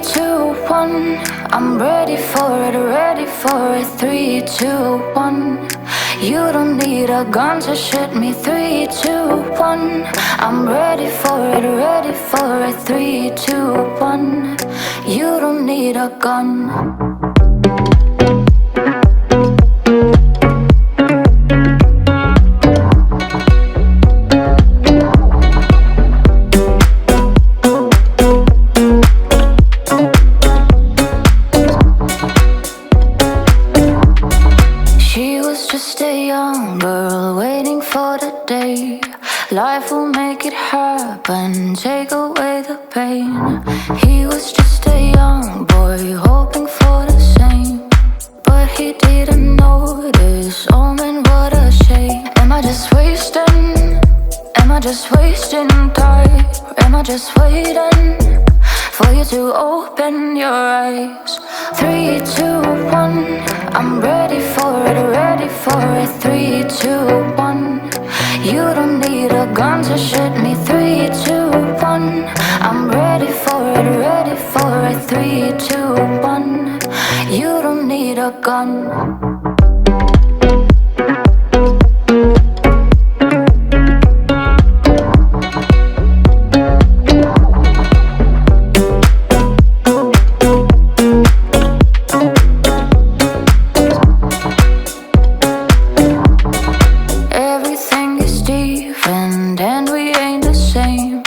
2, 1. I'm ready for it, ready for it. 3, 2, 1. You don't need a gun to shoot me. 3, 2, 1. I'm ready for it, ready for it. 3, 2, 1. You don't need a gun. Just a young girl waiting for the day life will make it happen, take away the pain. He was just a young boy hoping for the same, but he didn't notice. Oh man, what a shame. Am I just wasting? Am I just wasting time? Am I just waiting for you to open your eyes? 3, 2, 1. I'm ready for it, ready for it. 3, 2, 1. You don't need a gun to shoot me. 3, 2, 1. I'm ready for it, ready for it. 3, 2, 1. You don't need a gun. And we ain't the same,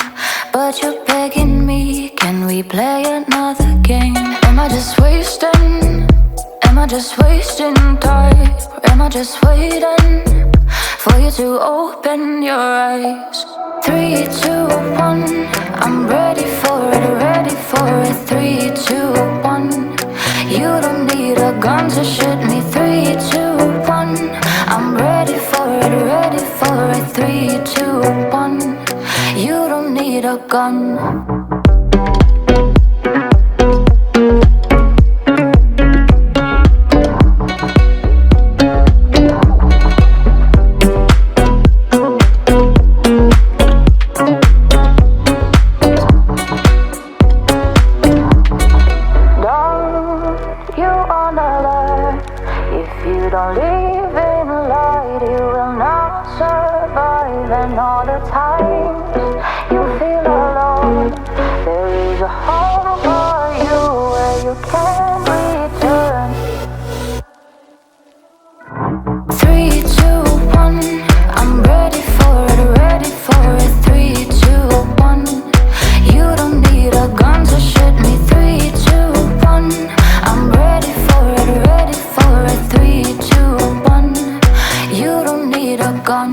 but you're begging me, can we play another game? Am I just wasting? Am I just wasting time? Or am I just waiting for you to open your eyes? 3, 2, 1. I'm ready for it, ready for it. 3, 2, 1. You don't need a gun to shoot me. 3, 2, 1. I'm ready for it, ready for it. 3, 2, 1. You don't need a gun. You don't live in light, you will not survive. And all the times you feel alone, there is a home for you where you can return. 3, 2, 1. I'm ready for it, ready for it. 3, 2, 1. You don't need a gun to shoot me. 3, 2, 1. I'm ready for it, ready for it. 3, 2, 1. You don't need a gun.